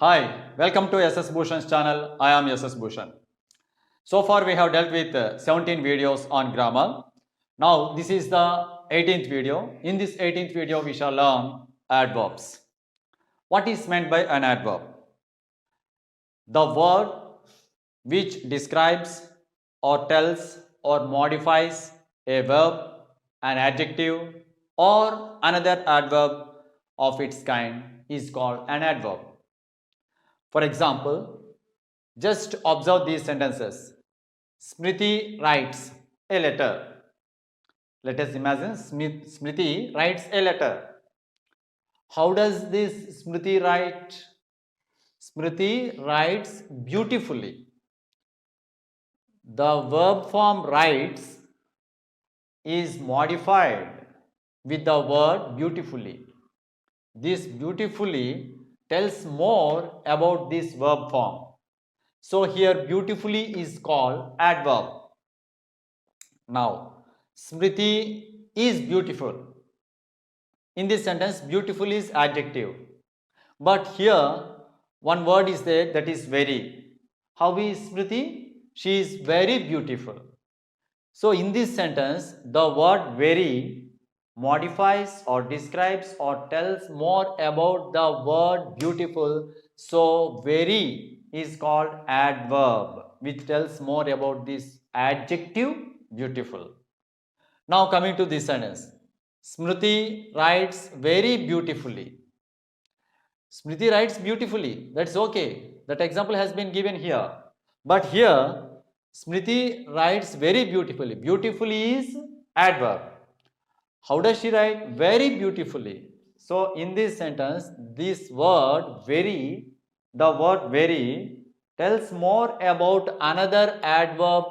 Hi, welcome to SS Bhushan's channel. I am SS Bhushan. So far we have dealt with 17 videos on grammar. Now this is the 18th video. In this 18th video we shall learn adverbs. What is meant by an adverb? The word which describes or tells or modifies a verb, an adjective or another adverb of its kind is called an adverb. For example, just observe these sentences. Smriti writes a letter. Let us imagine Smriti writes a letter. How does this Smriti write? Smriti writes beautifully. The verb form writes is modified with the word beautifully. This beautifully tells more about this verb form. So here beautifully is called adverb. Now, Smriti is beautiful. In this sentence, beautiful is adjective. But here, one word is there that is very. How is Smriti? She is very beautiful. So, in this sentence, the word very modifies or describes or tells more about the word beautiful. So, very is called adverb, which tells more about this adjective beautiful. Now coming to this sentence, Smriti writes very beautifully. Smriti writes beautifully. That's okay. That example has been given here. But here, Smriti writes very beautifully. Beautifully is adverb. How does she write? Very beautifully. So in this sentence, this word very, the word very tells more about another adverb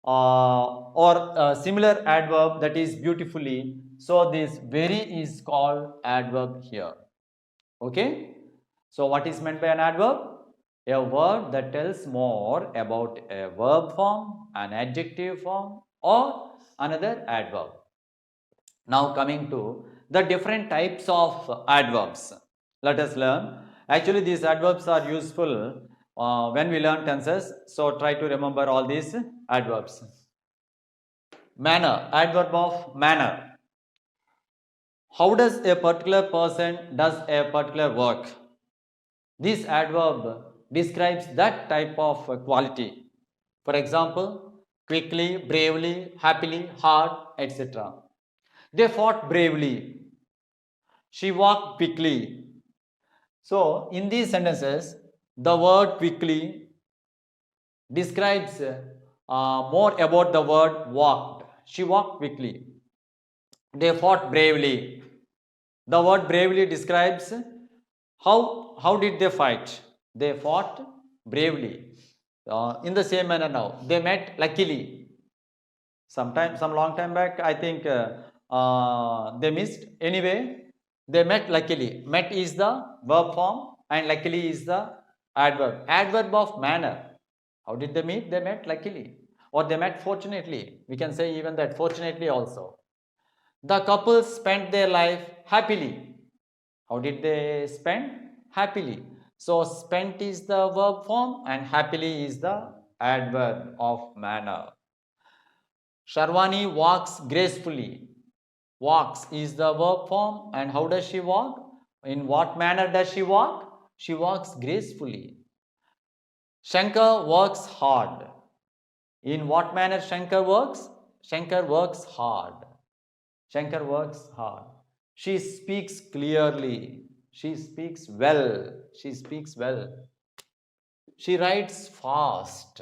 or similar adverb, that is beautifully. So this very is called adverb here. Okay. So what is meant by an adverb? A word that tells more about a verb form, an adjective form or another adverb. Now coming to the different types of adverbs. Let us learn. Actually these adverbs are useful when we learn tenses. So try to remember all these adverbs. Manner, adverb of manner. How does a particular person does a particular work? This adverb describes that type of quality. For example, quickly, bravely, happily, hard, etc. They fought bravely. She walked quickly. So, in these sentences, the word quickly describes more about the word walked. She walked quickly. They fought bravely. The word bravely describes how did they fight. They fought bravely. In the same manner now, they met luckily. Some long time back, I think they missed. Anyway, they met luckily. Met is the verb form and luckily is the adverb. Adverb of manner. How did they meet? They met luckily. Or they met fortunately. We can say even that fortunately also. The couple spent their life happily. How did they spend? Happily. So spent is the verb form and happily is the adverb of manner. Sharwani walks gracefully. Walks is the verb form and how does she walk? In what manner does she walk? She walks gracefully. Shankar works hard. In what manner Shankar works? Shankar works hard. Shankar works hard. She speaks clearly. She speaks well. She speaks well. She writes fast.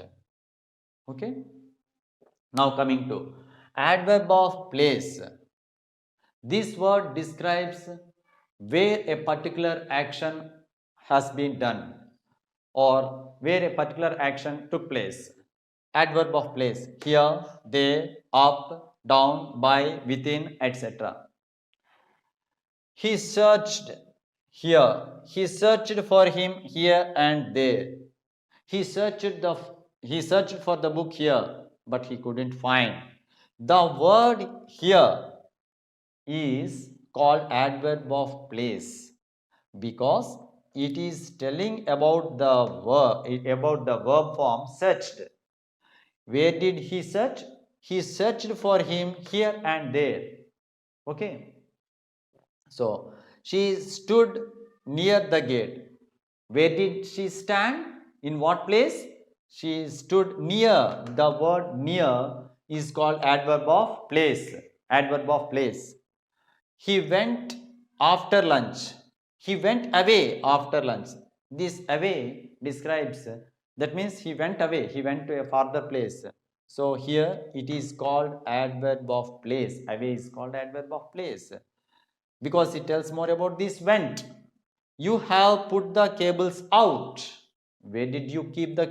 Okay. Now coming to adverb of place. This word describes where a particular action has been done or where a particular action took place. Adverb of place. Here, there, up, down, by, within, etc. He searched here. He searched for him here and there. He searched the he searched for the book here, but he couldn't find. The word here is called adverb of place because it is telling about the verb form searched. Where did he search? He searched for him here and there. Okay. So she stood near the gate. Where did she stand? In what place? She stood near. The word near is called adverb of place. Adverb of place. He went after lunch. He went away after lunch. This away describes, that means he went away. He went to a farther place. So here it is called adverb of place. Away is called adverb of place because it tells more about this went. You have put the cables out. Where did you keep the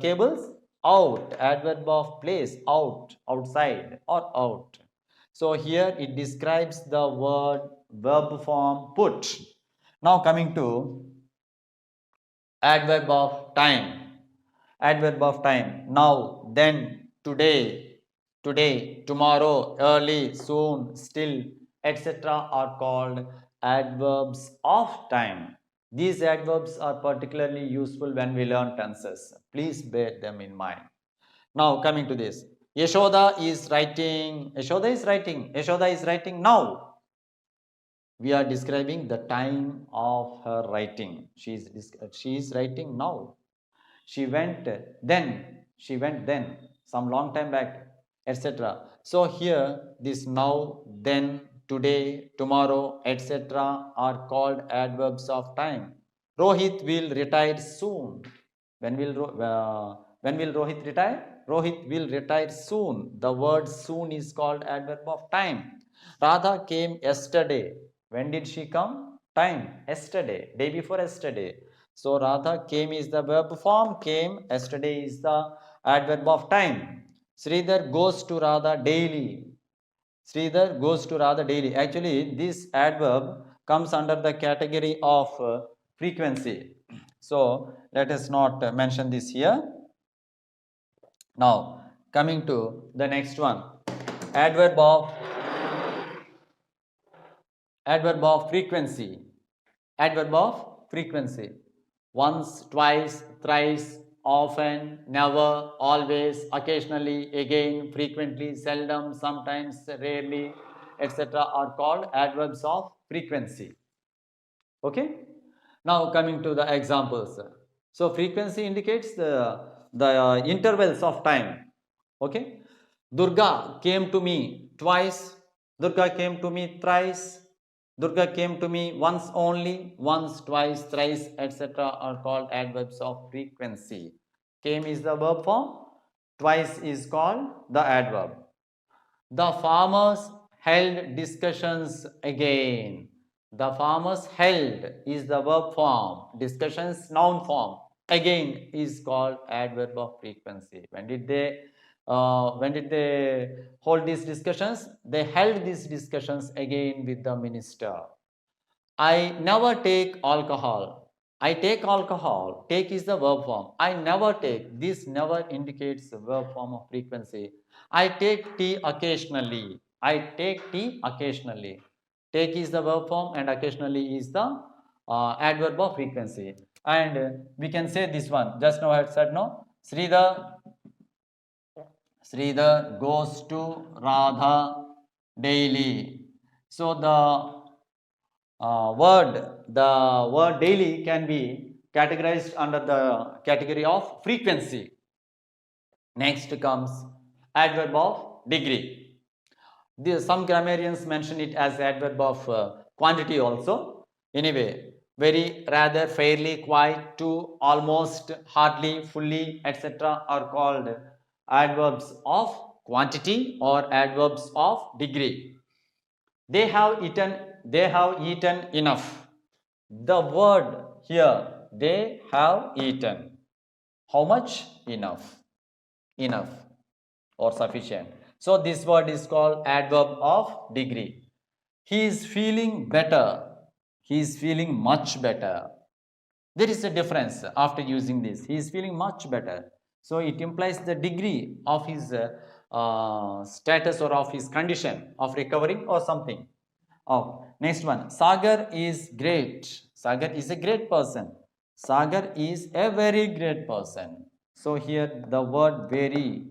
cables? Out. Adverb of place. Out. Outside or out. So here it describes the word verb form put. Now coming to adverb of time. Adverb of time. Now, then, today, tomorrow, early, soon, still, etc. are called adverbs of time. These adverbs are particularly useful when we learn tenses. Please bear them in mind. Now coming to this. Yashoda is writing now. We are describing the time of her writing. She is writing now. She went then, some long time back, etc. So here this now, then, today, tomorrow, etc. are called adverbs of time. Rohit will retire soon. When will Rohit retire? Rohit will retire soon. The word soon is called adverb of time. Radha came yesterday. When did she come? Time. Yesterday. Day before yesterday. So Radha came is the verb form. Came. Yesterday is the adverb of time. Sridhar goes to Radha daily. Sridhar goes to Radha daily. Actually, this adverb comes under the category of frequency. So let us not mention this here. Now coming to the next one, adverb of frequency. Adverb of frequency. Once, twice, thrice, often, never, always, occasionally, again, frequently, seldom, sometimes, rarely, etc. are called adverbs of frequency. Okay. Now coming to the examples. So frequency indicates the intervals of time. Okay. Durga came to me twice. Durga came to me thrice. Durga came to me once only. Once, twice, thrice, etc. are called adverbs of frequency. Came is the verb form. Twice is called the adverb. The farmers held discussions again. The farmers held is the verb form. Discussions noun form. Again is called adverb of frequency. When did they hold these discussions? They held these discussions again with the minister. I never take alcohol. I take alcohol. Take is the verb form. I never take. This never indicates the verb form of frequency. I take tea occasionally. I take tea occasionally. Take is the verb form and occasionally is the adverb of frequency. And we can say this one. Just now I had said no. Sridhar goes to Radha daily. So the word daily can be categorized under the category of frequency. Next comes adverb of degree. Some grammarians mention it as adverb of quantity also. Anyway, very, rather, fairly, quite, to, almost, hardly, fully, etc. are called adverbs of quantity or adverbs of degree. They have eaten enough. The word here, they have eaten. How much? Enough. Enough or sufficient. So this word is called adverb of degree. He is feeling better. He is feeling much better. There is a difference after using this. He is feeling much better. So it implies the degree of his status or of his condition of recovering or something. Next one, Sagar is great. Sagar is a great person. Sagar is a very great person. So here the word very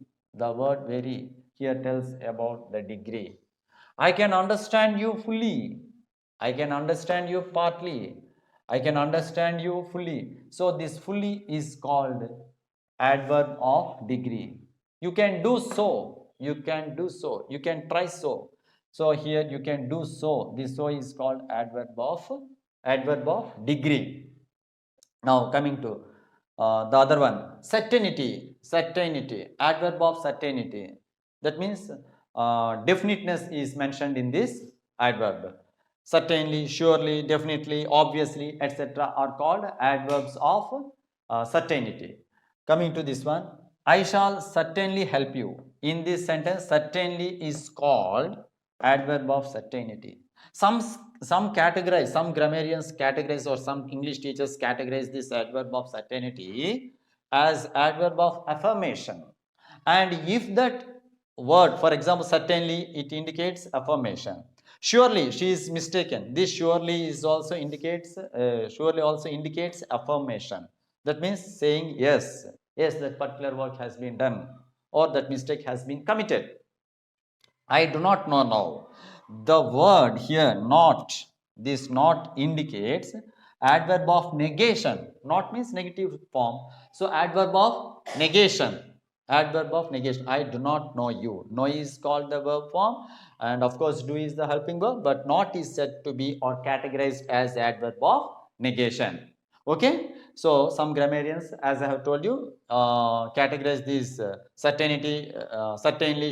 here tells about the degree. I can understand you fully. I can understand you partly. I can understand you fully. So this fully is called adverb of degree. You can do so. You can do so. You can try so. So here you can do so. This so is called adverb of degree. Now coming to the other one, certainty, adverb of certainty. That means definiteness is mentioned in this adverb. Certainly, surely, definitely, obviously, etc. are called adverbs of certainty. Coming to this one, I shall certainly help you. In this sentence, certainly is called adverb of certainty. Some categorize, some grammarians categorize, or some English teachers categorize this adverb of certainty as adverb of affirmation. And if that word, for example, certainly, it indicates affirmation. Surely she is mistaken. This surely is also indicates affirmation. That means saying yes, yes, that particular work has been done, or that mistake has been committed. I do not know now. The word here, not, this not indicates adverb of negation. Not means negative form. So adverb of negation. Adverb of negation. I do not know you. Know is called the verb form, and of course do is the helping verb, but not is said to be or categorized as adverb of negation. Okay, so some grammarians, as I have told you, categorize these certainly,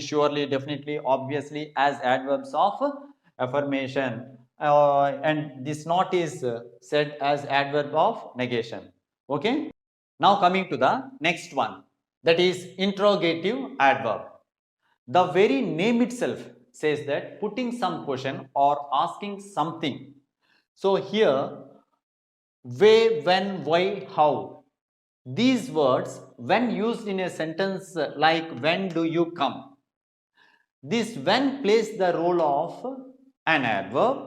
surely, definitely, obviously as adverbs of affirmation, and this not is said as adverb of negation. Okay, now coming to the next one, that is interrogative adverb. The very name itself says that putting some question or asking something. So here, where, when, why, how. These words, when used in a sentence like when do you come, this when plays the role of an adverb,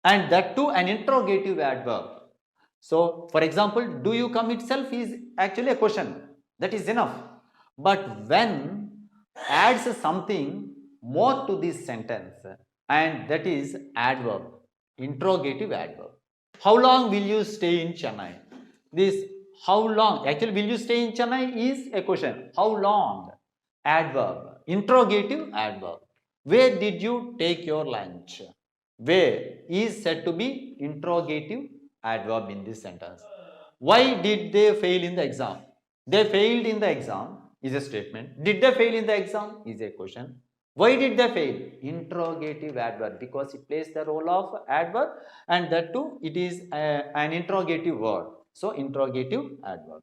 and that too an interrogative adverb. So, for example, do you come itself is actually a question. That is enough. But when adds something more to this sentence, and that is adverb, interrogative adverb. How long will you stay in Chennai? This how long, actually will you stay in Chennai is a question. How long? Adverb, interrogative adverb. Where did you take your lunch? Where is said to be interrogative adverb in this sentence. Why did they fail in the exam? They failed in the exam is a statement. Did they fail in the exam is a question. Why did they fail? Interrogative adverb, because it plays the role of adverb, and that too it is an interrogative word. So interrogative adverb.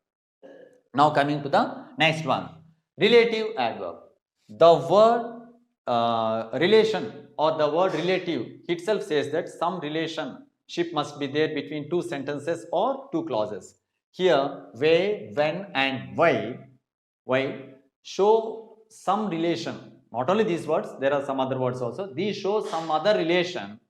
Now coming to the next one, relative adverb. The word relation or the word relative itself says that some relationship must be there between two sentences or two clauses. Here, where, when, and why show some relation. Not only these words, there are some other words also. These show some other relation.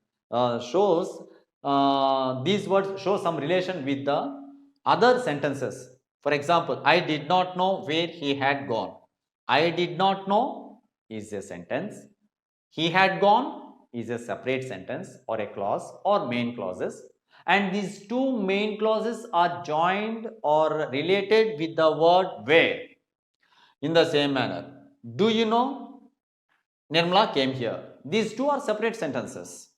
These words show some relation with the other sentences. For example, I did not know where he had gone. I did not know is a sentence. He had gone is a separate sentence or a clause or main clauses. And these two main clauses are joined or related with the word where. In the same manner, do you know Nirmala came here? These two are separate sentences,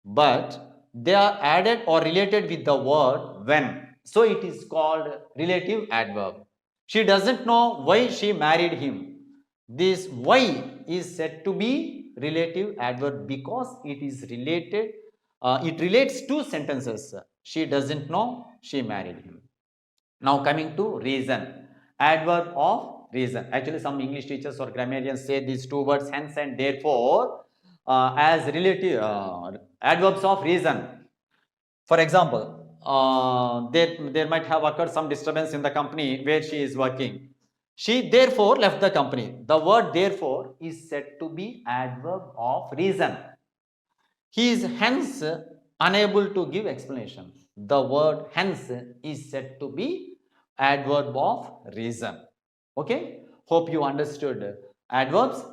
but they are added or related with the word when. So it is called relative adverb. She doesn't know why she married him. This why is said to be relative adverb because it is related, it relates to sentences. She doesn't know she married him. Now coming to reason, adverb of reason. Actually, some English teachers or grammarians say these two words hence and therefore as relative adverbs of reason. For example, there might have occurred some disturbance in the company where she is working. She therefore left the company. The word therefore is said to be adverb of reason. He is hence unable to give explanation. The word hence is said to be adverb of reason. Okay, hope you understood adverbs.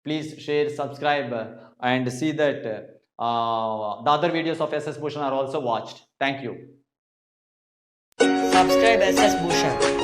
Please share, subscribe, and see that the other videos of SS Bhushan are also watched. Thank you. Subscribe SS Bhushan.